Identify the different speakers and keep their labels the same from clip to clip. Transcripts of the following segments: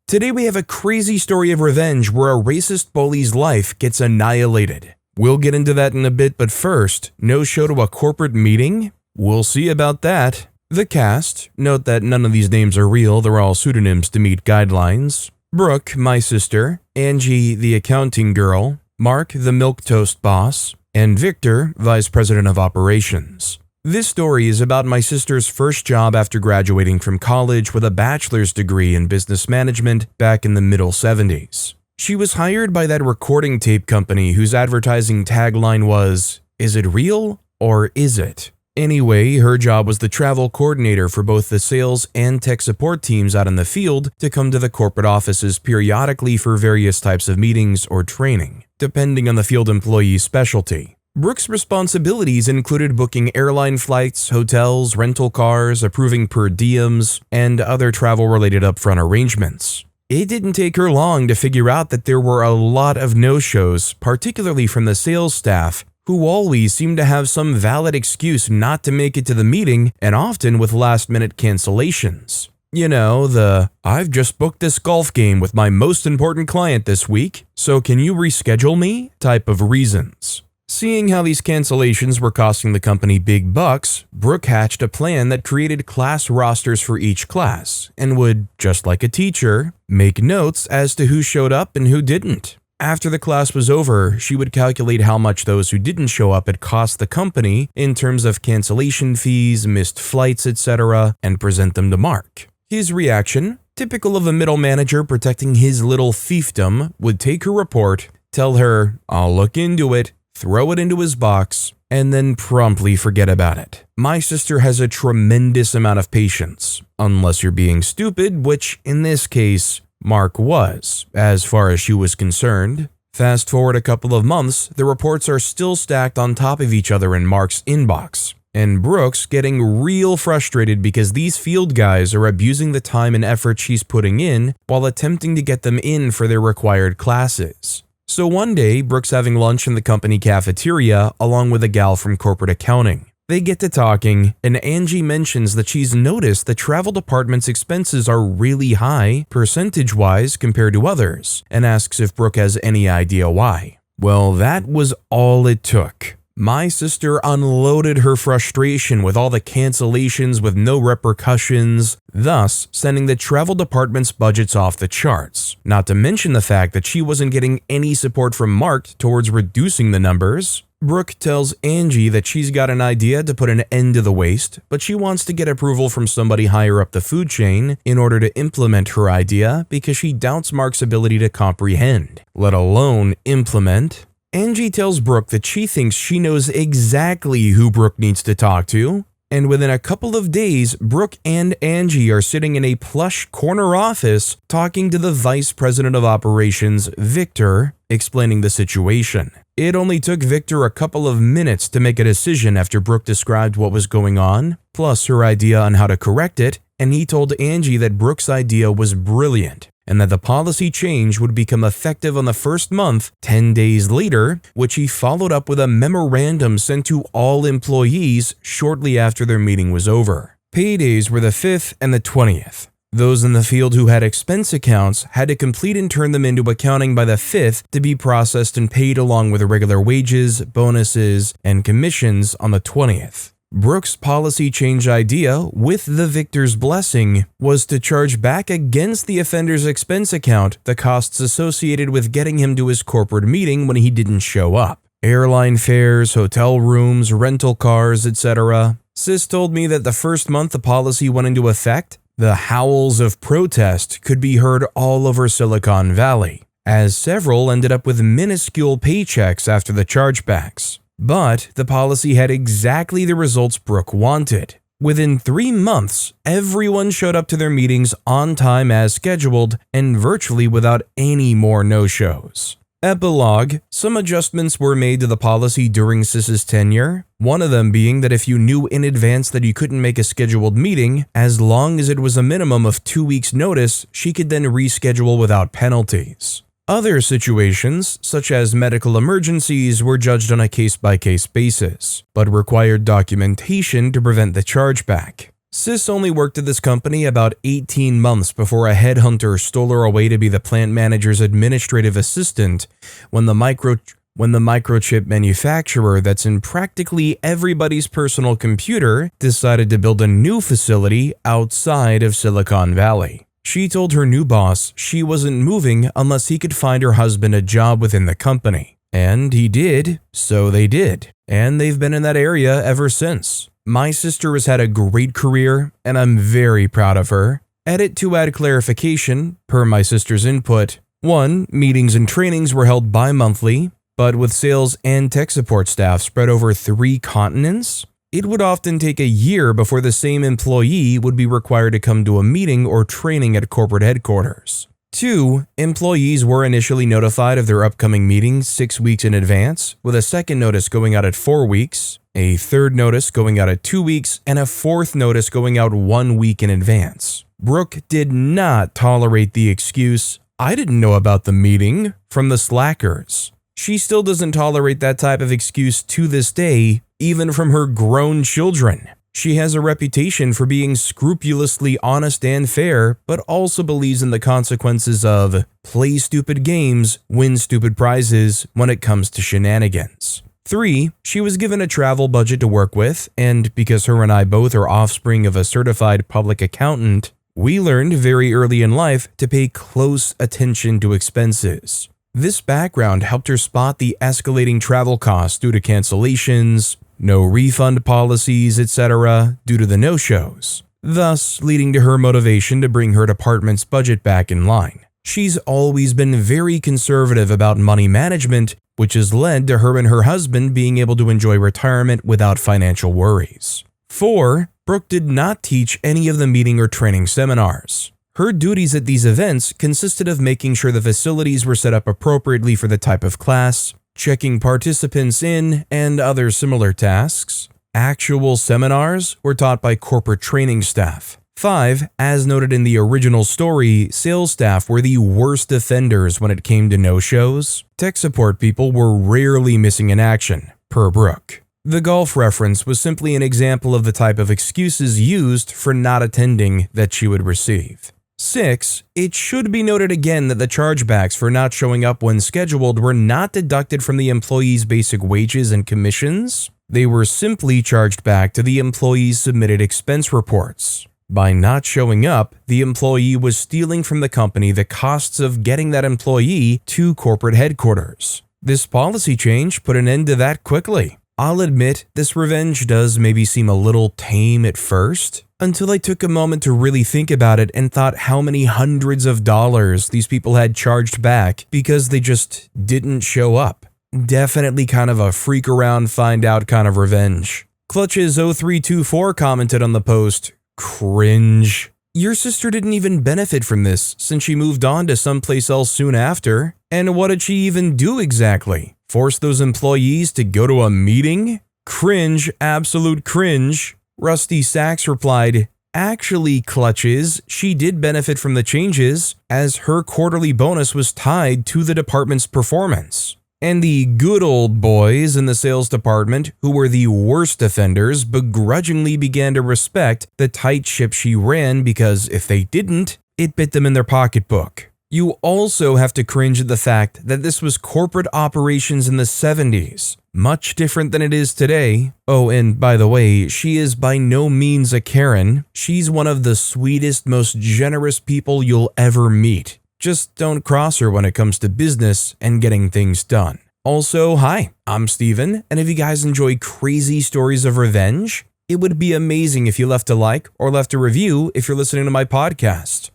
Speaker 1: Today we have a crazy story of revenge where a racist bully's life gets annihilated. We'll get into that in a bit, but first, no show to a corporate meeting? We'll see about that. The cast, note that none of these names are real, they're all pseudonyms to meet guidelines. Brooke, my sister, Angie, the accounting girl, Mark, the milquetoast boss, and Victor, vice president of operations. This story is about my sister's first job after graduating from college with a bachelor's degree in business management back in the middle 70s. She was hired by that recording tape company whose advertising tagline was, "Is it real or is it?" Anyway, her job was the travel coordinator for both the sales and tech support teams out in the field to come to the corporate offices periodically for various types of meetings or training, depending on the field employee's specialty. Brooke's responsibilities included booking airline flights, hotels, rental cars, approving per diems, and other travel-related upfront arrangements. It didn't take her long to figure out that there were a lot of no-shows, particularly from the sales staff, who always seemed to have some valid excuse not to make it to the meeting, and often with last-minute cancellations. You know, "I've just booked this golf game with my most important client this week, so can you reschedule me?" type of reasons. Seeing how these cancellations were costing the company big bucks, Brooke hatched a plan that created class rosters for each class and would, just like a teacher, make notes as to who showed up and who didn't. After the class was over, she would calculate how much those who didn't show up had cost the company in terms of cancellation fees, missed flights, etc., and present them to Mark. His reaction, typical of a middle manager protecting his little fiefdom, would take her report, tell her, "I'll look into it," throw it into his box, and then promptly forget about it. My sister has a tremendous amount of patience, unless you're being stupid, which in this case, Mark was, as far as she was concerned. Fast forward a couple of months, the reports are still stacked on top of each other in Mark's inbox, and Brooke's getting real frustrated because these field guys are abusing the time and effort she's putting in while attempting to get them in for their required classes. So one day, Brooke's having lunch in the company cafeteria along with a gal from corporate accounting. They get to talking, and Angie mentions that she's noticed the travel department's expenses are really high, percentage-wise compared to others, and asks if Brooke has any idea why. Well, that was all it took. My sister unloaded her frustration with all the cancellations with no repercussions, thus sending the travel department's budgets off the charts. Not to mention the fact that she wasn't getting any support from Mark towards reducing the numbers. Brooke tells Angie that she's got an idea to put an end to the waste, but she wants to get approval from somebody higher up the food chain in order to implement her idea because she doubts Mark's ability to comprehend, let alone implement. Angie tells Brooke that she thinks she knows exactly who Brooke needs to talk to, and within a couple of days, Brooke and Angie are sitting in a plush corner office talking to the vice president of operations, Victor, explaining the situation. It only took Victor a couple of minutes to make a decision after Brooke described what was going on, plus her idea on how to correct it, and he told Angie that Brooke's idea was brilliant, and that the policy change would become effective on the first month 10 days later, which he followed up with a memorandum sent to all employees shortly after their meeting was over. Paydays were the 5th and the 20th. Those in the field who had expense accounts had to complete and turn them into accounting by the 5th to be processed and paid along with regular wages, bonuses, and commissions on the 20th. Brooke's policy change idea, with the Victor's blessing, was to charge back against the offender's expense account the costs associated with getting him to his corporate meeting when he didn't show up. Airline fares, hotel rooms, rental cars, etc. Sis told me that the first month the policy went into effect, the howls of protest could be heard all over Silicon Valley, as several ended up with minuscule paychecks after the chargebacks. But the policy had exactly the results Brooke wanted. Within 3 months, everyone showed up to their meetings on time as scheduled and virtually without any more no-shows. Epilogue: some adjustments were made to the policy during Sis's tenure, one of them being that if you knew in advance that you couldn't make a scheduled meeting, as long as it was a minimum of 2 weeks' notice, she could then reschedule without penalties. Other situations, such as medical emergencies, were judged on a case-by-case basis, but required documentation to prevent the chargeback. Sis only worked at this company about 18 months before a headhunter stole her away to be the plant manager's administrative assistant when the microchip manufacturer that's in practically everybody's personal computer decided to build a new facility outside of Silicon Valley. She told her new boss she wasn't moving unless he could find her husband a job within the company. And he did, so they did. And they've been in that area ever since. My sister has had a great career, and I'm very proud of her. Edit to add clarification, per my sister's input. 1. Meetings and trainings were held bi-monthly, but with sales and tech support staff spread over 3 continents, it would often take a year before the same employee would be required to come to a meeting or training at corporate headquarters. 2. Employees were initially notified of their upcoming meeting 6 weeks in advance, with a second notice going out at 4 weeks, a third notice going out at 2 weeks, and a fourth notice going out 1 week in advance. Brooke did not tolerate the excuse, "I didn't know about the meeting," from the slackers. She still doesn't tolerate that type of excuse to this day, even from her grown children. She has a reputation for being scrupulously honest and fair, but also believes in the consequences of play stupid games, win stupid prizes when it comes to shenanigans. 3. She was given a travel budget to work with, and because her and I both are offspring of a certified public accountant, we learned very early in life to pay close attention to expenses. This background helped her spot the escalating travel costs due to cancellations, no refund policies, etc., due to the no-shows, thus leading to her motivation to bring her department's budget back in line. She's always been very conservative about money management, which has led to her and her husband being able to enjoy retirement without financial worries. 4. Brooke did not teach any of the meeting or training seminars. Her duties at these events consisted of making sure the facilities were set up appropriately for the type of class, checking participants in, and other similar tasks. Actual seminars were taught by corporate training staff. 5. As noted in the original story, sales staff were the worst offenders when it came to no-shows. Tech support people were rarely missing in action, per Brooke. The golf reference was simply an example of the type of excuses used for not attending that she would receive. 6. It should be noted again that the chargebacks for not showing up when scheduled were not deducted from the employee's basic wages and commissions. They were simply charged back to the employee's submitted expense reports. By not showing up, the employee was stealing from the company the costs of getting that employee to corporate headquarters. This policy change put an end to that quickly. I'll admit, this revenge does maybe seem a little tame at first, until I took a moment to really think about it and thought how many hundreds of dollars these people had charged back because they just didn't show up. Definitely kind of a freak around, find out kind of revenge. Clutches0324 commented on the post, "Cringe. Your sister didn't even benefit from this since she moved on to someplace else soon after. And what did she even do exactly? Force those employees to go to a meeting? Cringe, absolute cringe." Rusty Sachs replied, "Actually, Clutches, she did benefit from the changes, as her quarterly bonus was tied to the department's performance. And the good old boys in the sales department, who were the worst offenders, begrudgingly began to respect the tight ship she ran because if they didn't, it bit them in their pocketbook." You also have to cringe at the fact that this was corporate operations in the 70s, much different than it is today. Oh, and by the way, she is by no means a Karen. She's one of the sweetest, most generous people you'll ever meet. Just don't cross her when it comes to business and getting things done. Also, hi, I'm Steven, and if you guys enjoy crazy stories of revenge, it would be amazing if you left a like or left a review if you're listening to my podcast.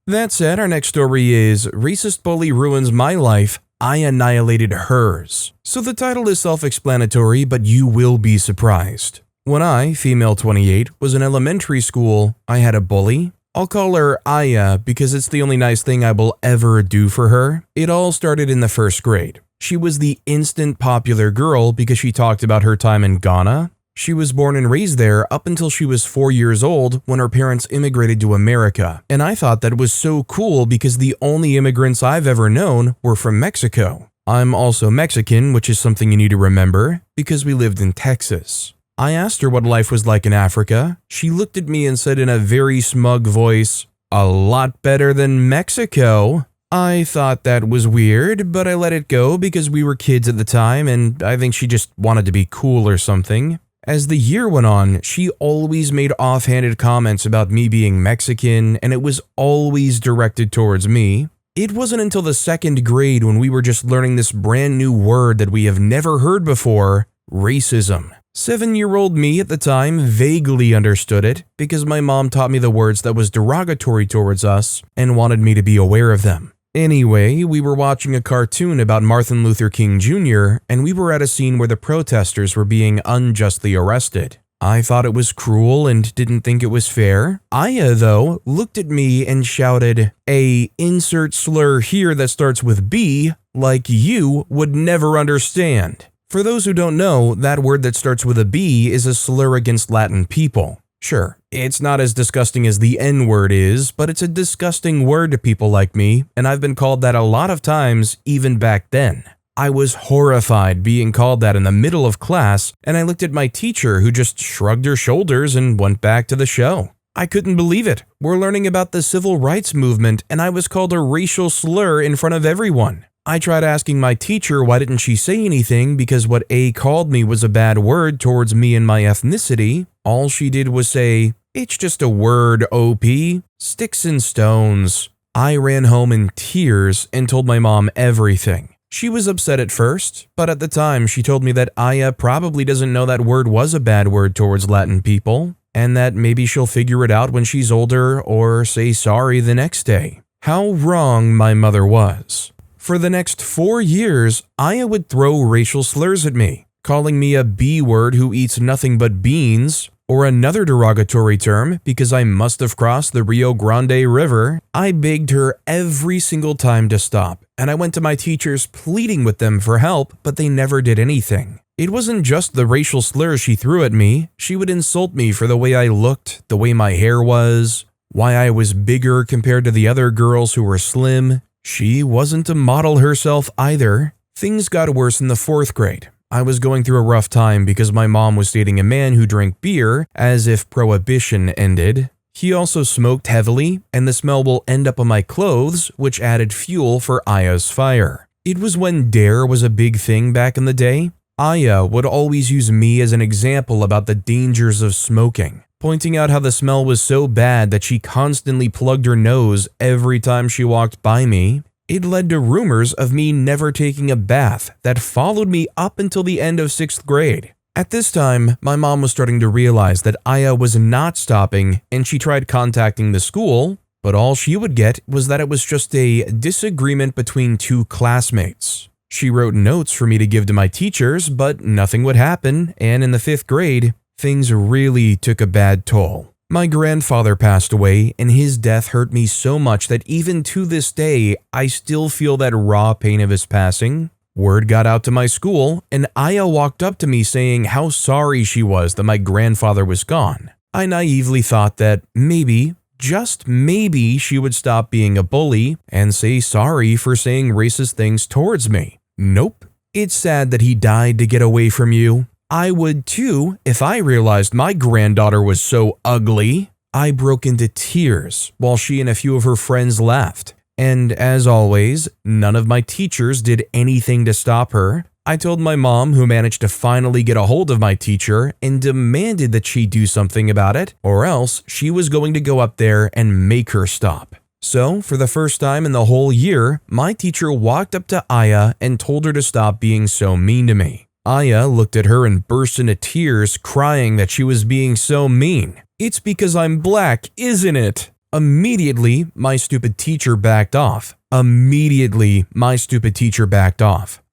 Speaker 1: That said, our next story is Racist Bully Ruins My Life, I Annihilated Hers. So the title is self-explanatory, but you will be surprised. When I, female 28, was in elementary school, I had a bully. I'll call her Aya because it's the only nice thing I will ever do for her. It all started in the first grade. She was the instant popular girl because she talked about her time in Ghana. She was born and raised there up until she was 4 years old when her parents immigrated to America. And I thought that was so cool because the only immigrants I've ever known were from Mexico. I'm also Mexican, which is something you need to remember because we lived in Texas. I asked her what life was like in Africa. She looked at me and said in a very smug voice, "A lot better than Mexico." I thought that was weird, but I let it go because we were kids at the time and I think she just wanted to be cool or something. As the year went on, she always made offhanded comments about me being Mexican, and it was always directed towards me. It wasn't until the 2nd grade when we were just learning this brand new word that we have never heard before, racism. 7-year-old me at the time vaguely understood it because my mom taught me the words that was derogatory towards us and wanted me to be aware of them. Anyway, we were watching a cartoon about Martin Luther King Jr., and we were at a scene where the protesters were being unjustly arrested. I thought it was cruel and didn't think it was fair. Aya, though, looked at me and shouted, "A insert slur here that starts with B, like you would never understand." For those who don't know, that word that starts with a B is a slur against Latin people. Sure, it's not as disgusting as the N-word is, but it's a disgusting word to people like me, and I've been called that a lot of times even back then. I was horrified being called that in the middle of class, and I looked at my teacher who just shrugged her shoulders and went back to the show. I couldn't believe it. We're learning about the civil rights movement, and I was called a racial slur in front of everyone. I tried asking my teacher why didn't she say anything because what A called me was a bad word towards me and my ethnicity. All she did was say, "It's just a word, OP, sticks and stones." I ran home in tears and told my mom everything. She was upset at first, but at the time she told me that Aya probably doesn't know that word was a bad word towards Latin people, and that maybe she'll figure it out when she's older or say sorry the next day. How wrong my mother was. For the next 4 years, Aya would throw racial slurs at me, calling me a B-word who eats nothing but beans, or another derogatory term because I must have crossed the Rio Grande River. I begged her every single time to stop, and I went to my teachers pleading with them for help, but they never did anything. It wasn't just the racial slurs she threw at me. She would insult me for the way I looked, the way my hair was, why I was bigger compared to the other girls who were slim. She wasn't a model herself either. Things got worse in the 4th grade. I was going through a rough time because my mom was dating a man who drank beer as if prohibition ended. He also smoked heavily, and the smell will end up on my clothes, which added fuel for Aya's fire. It was when dare was a big thing back in the day. Aya would always use me as an example about the dangers of smoking, pointing out how the smell was so bad that she constantly plugged her nose every time she walked by me. It led to rumors of me never taking a bath that followed me up until the end of 6th grade. At this time, my mom was starting to realize that Aya was not stopping, and she tried contacting the school, but all she would get was that it was just a disagreement between 2 classmates. She wrote notes for me to give to my teachers, but nothing would happen, and in the 5th grade, things really took a bad toll. My grandfather passed away, and his death hurt me so much that even to this day, I still feel that raw pain of his passing. Word got out to my school, and Aya walked up to me saying how sorry she was that my grandfather was gone. I naively thought that maybe, just maybe, she would stop being a bully and say sorry for saying racist things towards me. Nope. It's sad that he died to get away from you. I would too if I realized my granddaughter was so ugly. I broke into tears while she and a few of her friends laughed. And as always, none of my teachers did anything to stop her. I told my mom, who managed to finally get a hold of my teacher, and demanded that she do something about it, or else she was going to go up there and make her stop. So, for the first time in the whole year, my teacher walked up to Aya and told her to stop being so mean to me. Aya looked at her and burst into tears, crying that she was being so mean. "It's because I'm black, isn't it?" Immediately, my stupid teacher backed off.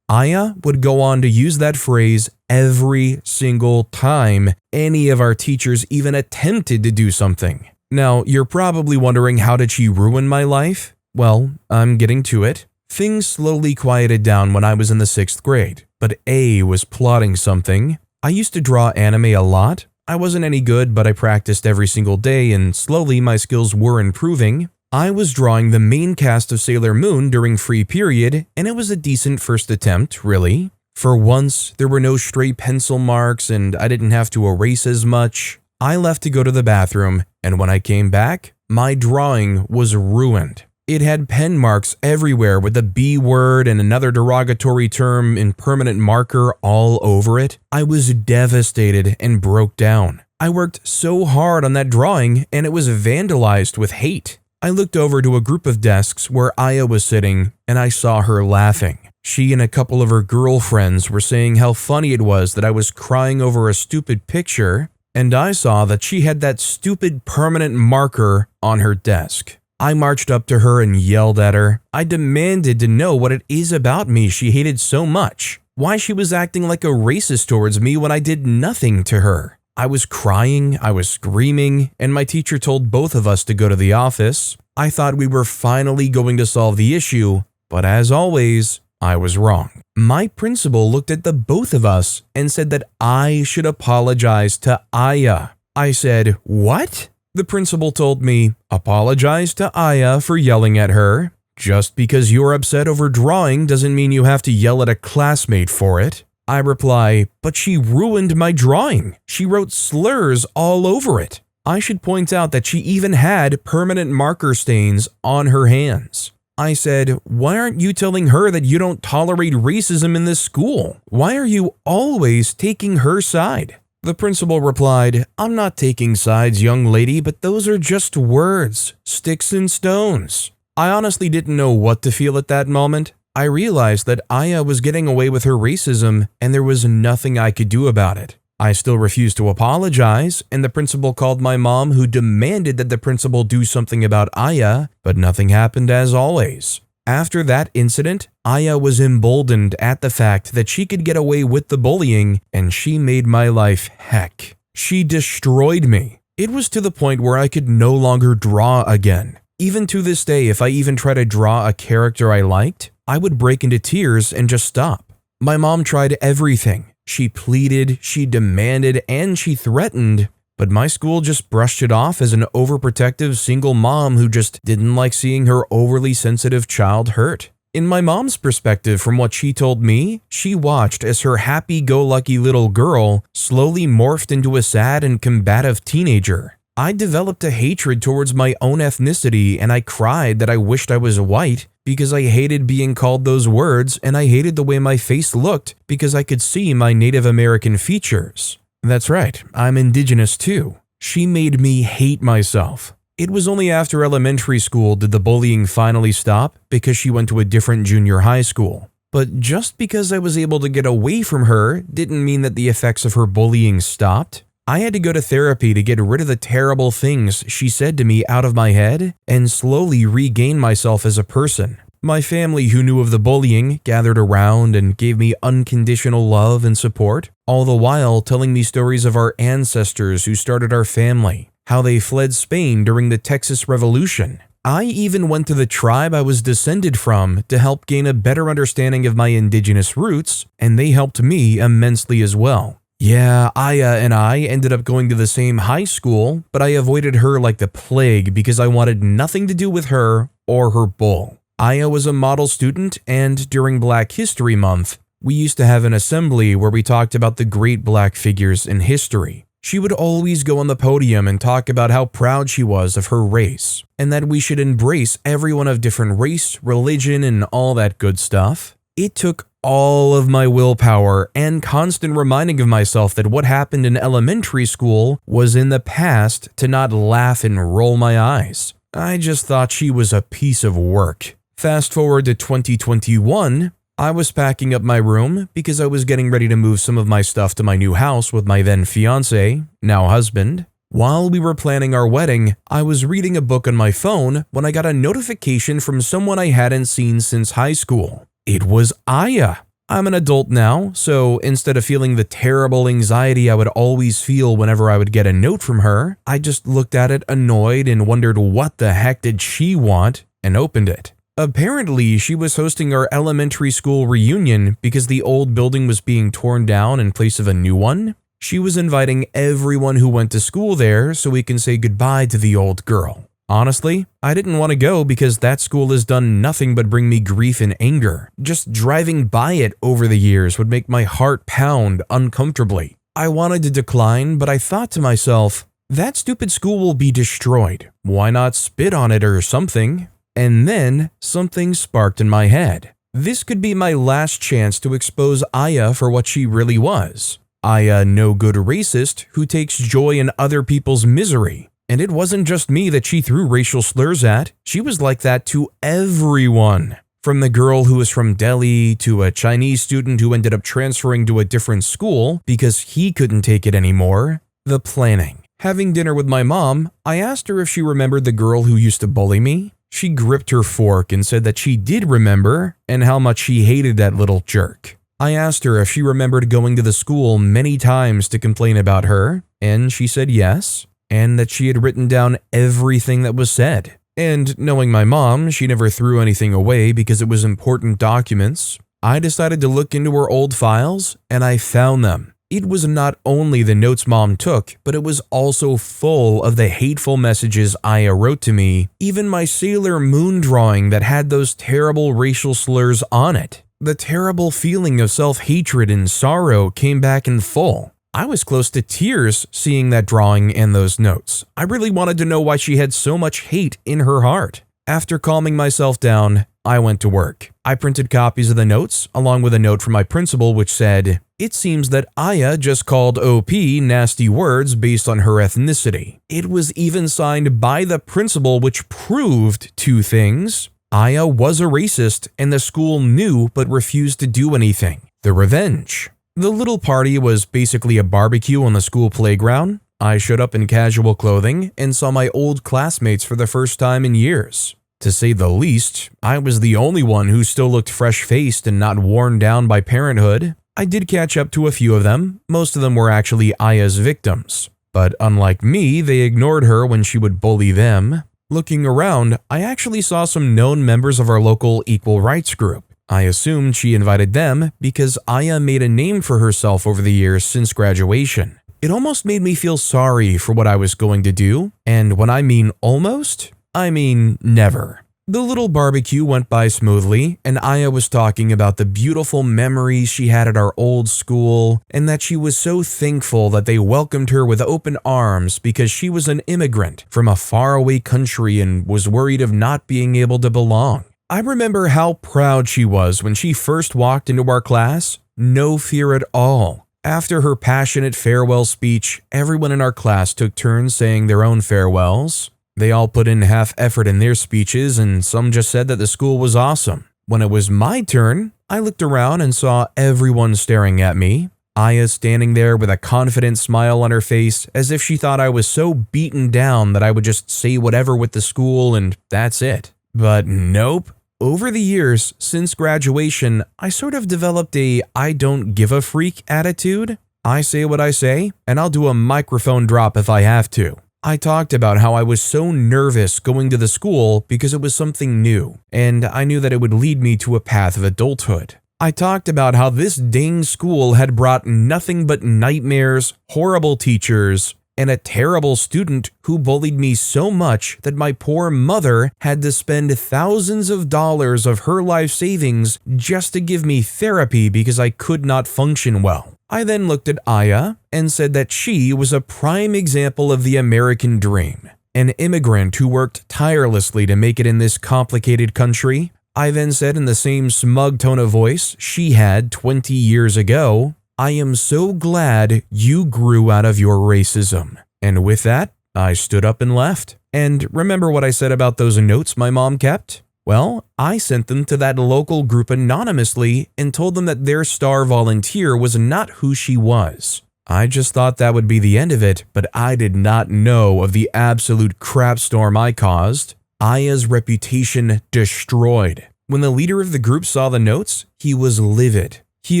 Speaker 1: Aya would go on to use that phrase every single time any of our teachers even attempted to do something. Now, you're probably wondering, how did she ruin my life? Well, I'm getting to it. Things slowly quieted down when I was in the 6th grade, but A was plotting something. I used to draw anime a lot. I wasn't any good, but I practiced every single day, and slowly my skills were improving. I was drawing the main cast of Sailor Moon during free period, and it was a decent first attempt, really. For once, there were no stray pencil marks and I didn't have to erase as much. I left to go to the bathroom, and when I came back, my drawing was ruined. It had pen marks everywhere with the B word and another derogatory term in permanent marker all over it. I was devastated and broke down. I worked so hard on that drawing and it was vandalized with hate. I looked over to a group of desks where Aya was sitting and I saw her laughing. She and a couple of her girlfriends were saying how funny it was that I was crying over a stupid picture, and I saw that she had that stupid permanent marker on her desk. I marched up to her and yelled at her. I demanded to know what it is about me she hated so much. Why she was acting like a racist towards me when I did nothing to her. I was crying, I was screaming, and my teacher told both of us to go to the office. I thought we were finally going to solve the issue, but as always, I was wrong. My principal looked at the both of us and said that I should apologize to Aya. I said, "What?" The principal told me, "Apologize to Aya for yelling at her. Just because you're upset over drawing doesn't mean you have to yell at a classmate for it." I reply, "But she ruined my drawing. She wrote slurs all over it." I should point out that she even had permanent marker stains on her hands. I said, "Why aren't you telling her that you don't tolerate racism in this school? Why are you always taking her side?" The principal replied, "I'm not taking sides, young lady, but those are just words, sticks and stones." I honestly didn't know what to feel at that moment. I realized that Aya was getting away with her racism and there was nothing I could do about it. I still refused to apologize, and the principal called my mom, who demanded that the principal do something about Aya, but nothing happened as always. After that incident, Aya was emboldened at the fact that she could get away with the bullying, and she made my life heck. She destroyed me. It was to the point where I could no longer draw again. Even to this day, if I even try to draw a character I liked, I would break into tears and just stop. My mom tried everything. She pleaded, she demanded, and she threatened, but my school just brushed it off as an overprotective single mom who just didn't like seeing her overly sensitive child hurt. In my mom's perspective, from what she told me, she watched as her happy-go-lucky little girl slowly morphed into a sad and combative teenager. I developed a hatred towards my own ethnicity, and I cried that I wished I was white because I hated being called those words, and I hated the way my face looked because I could see my Native American features. That's right, I'm indigenous too. She made me hate myself. It was only after elementary school did the bullying finally stop because she went to a different junior high school. But just because I was able to get away from her didn't mean that the effects of her bullying stopped. I had to go to therapy to get rid of the terrible things she said to me out of my head and slowly regain myself as a person. My family, who knew of the bullying, gathered around and gave me unconditional love and support, all the while telling me stories of our ancestors who started our family, how they fled Spain during the Texas Revolution. I even went to the tribe I was descended from to help gain a better understanding of my indigenous roots, and they helped me immensely as well. Yeah, Aya and I ended up going to the same high school, but I avoided her like the plague because I wanted nothing to do with her or her bull. Aya was a model student, and during Black History Month, we used to have an assembly where we talked about the great black figures in history. She would always go on the podium and talk about how proud she was of her race, and that we should embrace everyone of different race, religion, and all that good stuff. It took all of my willpower and constant reminding of myself that what happened in elementary school was in the past to not laugh and roll my eyes. I just thought she was a piece of work. Fast forward to 2021, I was packing up my room because I was getting ready to move some of my stuff to my new house with my then fiance, now husband. While we were planning our wedding, I was reading a book on my phone when I got a notification from someone I hadn't seen since high school. It was Aya. I'm an adult now, so instead of feeling the terrible anxiety I would always feel whenever I would get a note from her, I just looked at it annoyed and wondered what the heck did she want, and opened it. Apparently, she was hosting our elementary school reunion because the old building was being torn down in place of a new one. She was inviting everyone who went to school there so we can say goodbye to the old girl. Honestly, I didn't want to go because that school has done nothing but bring me grief and anger. Just driving by it over the years would make my heart pound uncomfortably. I wanted to decline, but I thought to myself, that stupid school will be destroyed. Why not spit on it or something? And then something sparked in my head. This could be my last chance to expose Aya for what she really was. Aya, no good racist who takes joy in other people's misery. And it wasn't just me that she threw racial slurs at, she was like that to everyone. From the girl who was from Delhi to a Chinese student who ended up transferring to a different school because he couldn't take it anymore. The planning. Having dinner with my mom, I asked her if she remembered the girl who used to bully me. She gripped her fork and said that she did remember and how much she hated that little jerk. I asked her if she remembered going to the school many times to complain about her, and she said yes, and that she had written down everything that was said. And knowing my mom, she never threw anything away because it was important documents. I decided to look into her old files, and I found them. It was not only the notes mom took, but it was also full of the hateful messages Aya wrote to me, even my Sailor Moon drawing that had those terrible racial slurs on it. The terrible feeling of self-hatred and sorrow came back in full. I was close to tears seeing that drawing and those notes. I really wanted to know why she had so much hate in her heart. After calming myself down, I went to work. I printed copies of the notes, along with a note from my principal which said, "It seems that Aya just called OP nasty words based on her ethnicity." It was even signed by the principal, which proved two things. Aya was a racist, and the school knew but refused to do anything. The revenge. The little party was basically a barbecue on the school playground. I showed up in casual clothing and saw my old classmates for the first time in years. To say the least, I was the only one who still looked fresh-faced and not worn down by parenthood. I did catch up to a few of them. Most of them were actually Aya's victims. But unlike me, they ignored her when she would bully them. Looking around, I actually saw some known members of our local equal rights group. I assumed she invited them because Aya made a name for herself over the years since graduation. It almost made me feel sorry for what I was going to do, and when I mean almost, I mean never. The little barbecue went by smoothly, and Aya was talking about the beautiful memories she had at our old school, and that she was so thankful that they welcomed her with open arms because she was an immigrant from a faraway country and was worried of not being able to belong. I remember how proud she was when she first walked into our class, no fear at all. After her passionate farewell speech, everyone in our class took turns saying their own farewells. They all put in half effort in their speeches, and some just said that the school was awesome. When it was my turn, I looked around and saw everyone staring at me. Aya standing there with a confident smile on her face, as if she thought I was so beaten down that I would just say whatever with the school and that's it. But nope. Over the years, since graduation, I sort of developed a I don't give a freak attitude. I say what I say, and I'll do a microphone drop if I have to. I talked about how I was so nervous going to the school because it was something new, and I knew that it would lead me to a path of adulthood. I talked about how this dang school had brought nothing but nightmares, horrible teachers, and a terrible student who bullied me so much that my poor mother had to spend thousands of dollars of her life savings just to give me therapy because I could not function well. I then looked at Aya and said that she was a prime example of the American dream, an immigrant who worked tirelessly to make it in this complicated country. I then said in the same smug tone of voice she had 20 years ago, "I am so glad you grew out of your racism." And with that, I stood up and left. And remember what I said about those notes my mom kept? Well, I sent them to that local group anonymously and told them that their star volunteer was not who she was. I just thought that would be the end of it, but I did not know of the absolute crapstorm I caused. Aya's reputation destroyed. When the leader of the group saw the notes, he was livid. He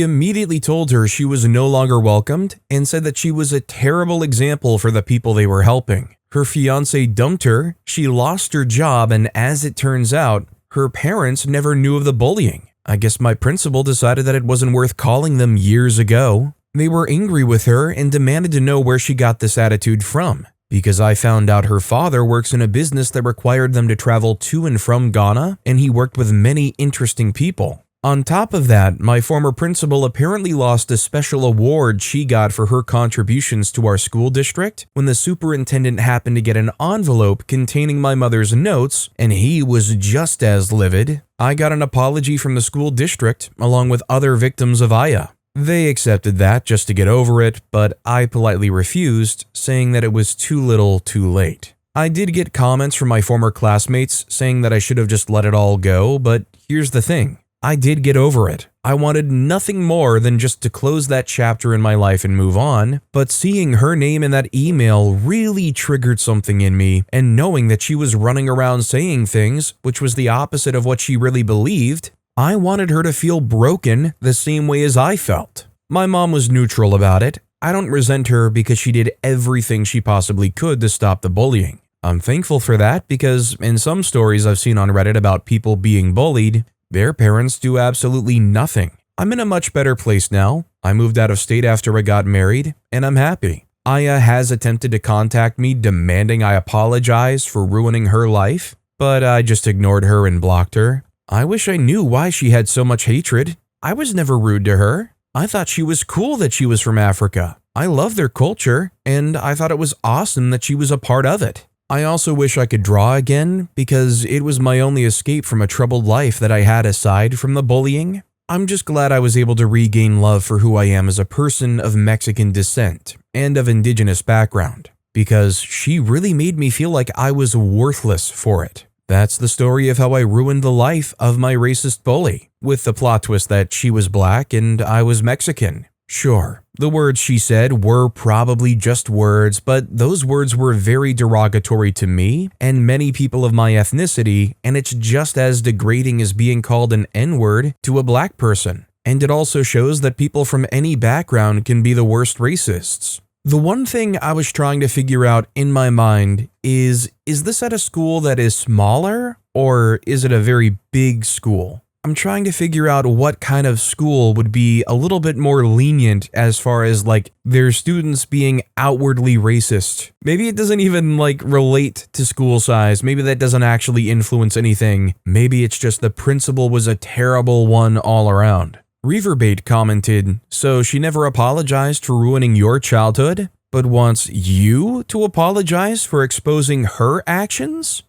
Speaker 1: immediately told her she was no longer welcomed and said that she was a terrible example for the people they were helping. Her fiance dumped her, she lost her job, and as it turns out, her parents never knew of the bullying. I guess my principal decided that it wasn't worth calling them years ago. They were angry with her and demanded to know where she got this attitude from, because I found out her father works in a business that required them to travel to and from Ghana, and he worked with many interesting people. On top of that, my former principal apparently lost a special award she got for her contributions to our school district when the superintendent happened to get an envelope containing my mother's notes, and he was just as livid. I got an apology from the school district, along with other victims of Aya. They accepted that just to get over it, but I politely refused, saying that it was too little too late. I did get comments from my former classmates saying that I should have just let it all go, but here's the thing. I did get over it. I wanted nothing more than just to close that chapter in my life and move on, but seeing her name in that email really triggered something in me, and knowing that she was running around saying things which was the opposite of what she really believed, I wanted her to feel broken the same way as I felt. My mom was neutral about it. I don't resent her because she did everything she possibly could to stop the bullying. I'm thankful for that because in some stories I've seen on Reddit about people being bullied, their parents do absolutely nothing. I'm in a much better place now. I moved out of state after I got married, and I'm happy. Aya has attempted to contact me demanding I apologize for ruining her life, but I just ignored her and blocked her. I wish I knew why she had so much hatred. I was never rude to her. I thought she was cool that she was from Africa. I love their culture, and I thought it was awesome that she was a part of it. I also wish I could draw again because it was my only escape from a troubled life that I had aside from the bullying. I'm just glad I was able to regain love for who I am as a person of Mexican descent and of indigenous background, because she really made me feel like I was worthless for it. That's the story of how I ruined the life of my racist bully, with the plot twist that she was black and I was Mexican. Sure, the words she said were probably just words, but those words were very derogatory to me and many people of my ethnicity, and it's just as degrading as being called an N-word to a black person. And it also shows that people from any background can be the worst racists. The one thing I was trying to figure out in my mind is this at a school that is smaller, or is it a very big school? I'm trying to figure out what kind of school would be a little bit more lenient as far as like their students being outwardly racist. Maybe it doesn't even like relate to school size. Maybe that doesn't actually influence anything. Maybe it's just the principal was a terrible one all around. Reverbate commented, so she never apologized for ruining your childhood, but wants you to apologize for exposing her actions?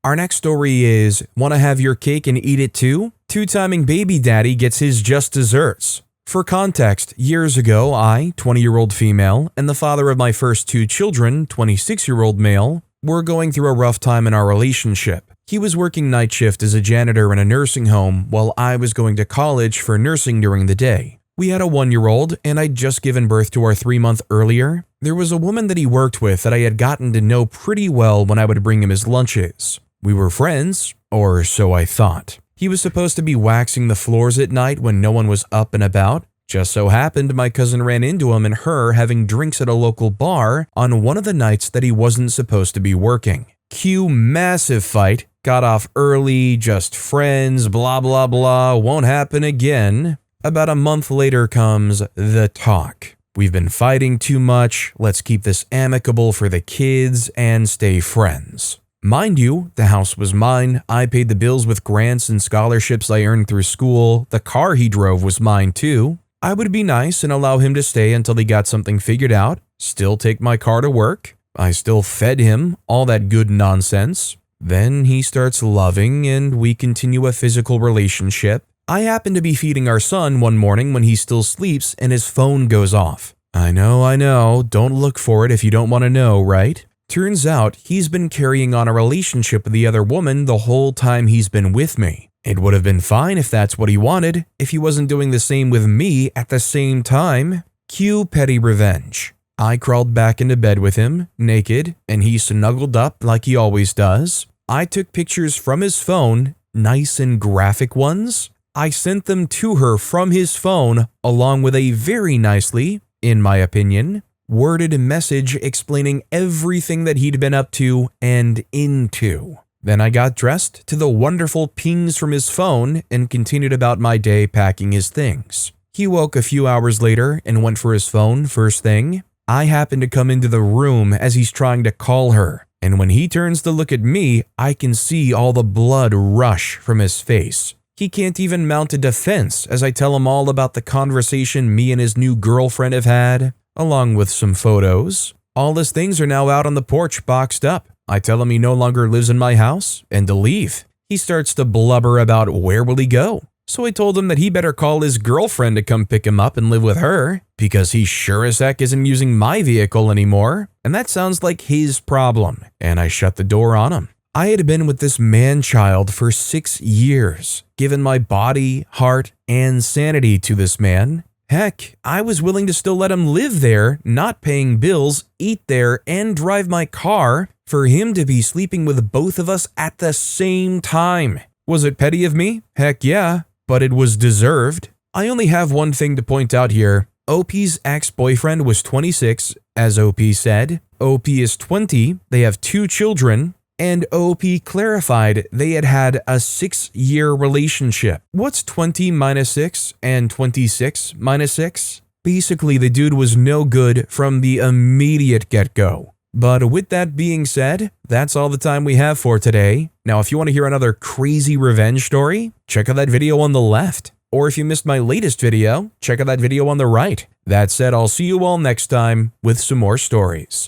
Speaker 1: Our next story is, wanna have your cake and eat it too? Two-timing baby daddy gets his just desserts. For context, years ago, I, 20-year-old female, and the father of my first two children, 26-year-old male, were going through a rough time in our relationship. He was working night shift as a janitor in a nursing home while I was going to college for nursing during the day. We had a 1-year-old, and I'd just given birth to our 3-month earlier. There was a woman that he worked with that I had gotten to know pretty well when I would bring him his lunches. We were friends, or so I thought. He was supposed to be waxing the floors at night when no one was up and about. Just so happened my cousin ran into him and her having drinks at a local bar on one of the nights that he wasn't supposed to be working. Cue massive fight, got off early, just friends, blah blah blah, won't happen again. About a month later comes the talk. We've been fighting too much, let's keep this amicable for the kids and stay friends. Mind you, the house was mine, I paid the bills with grants and scholarships I earned through school, the car he drove was mine too. I would be nice and allow him to stay until he got something figured out, still take my car to work. I still fed him, all that good nonsense. Then he starts loving and we continue a physical relationship. I happen to be feeding our son one morning when he still sleeps and his phone goes off. I know, don't look for it if you don't want to know, right? Turns out he's been carrying on a relationship with the other woman the whole time he's been with me. It would have been fine if that's what he wanted, if he wasn't doing the same with me at the same time. Cue petty revenge. I crawled back into bed with him, naked, and he snuggled up like he always does. I took pictures from his phone, nice and graphic ones. I sent them to her from his phone along with a very nicely, in my opinion, worded message explaining everything that he'd been up to and into. Then I got dressed to the wonderful pings from his phone and continued about my day packing his things. He woke a few hours later and went for his phone first thing. I happen to come into the room as he's trying to call her, and when he turns to look at me, I can see all the blood rush from his face. He can't even mount a defense as I tell him all about the conversation me and his new girlfriend have had, along with some photos. All his things are now out on the porch boxed up. I tell him he no longer lives in my house and to leave. He starts to blubber about where will he go. So I told him that he better call his girlfriend to come pick him up and live with her, because he sure as heck isn't using my vehicle anymore, and that sounds like his problem, and I shut the door on him. I had been with this man-child for 6 years, given my body, heart, and sanity to this man. Heck, I was willing to still let him live there, not paying bills, eat there, and drive my car, for him to be sleeping with both of us at the same time. Was it petty of me? Heck yeah, but it was deserved. I only have one thing to point out here. OP's ex-boyfriend was 26, as OP said. OP is 20, they have 2 children, and OP clarified they had had a 6-year relationship. What's 20 minus 6 and 26 minus 6? Basically, the dude was no good from the immediate get-go. But with that being said, that's all the time we have for today. Now, if you want to hear another crazy revenge story, check out that video on the left. Or if you missed my latest video, check out that video on the right. That said, I'll see you all next time with some more stories.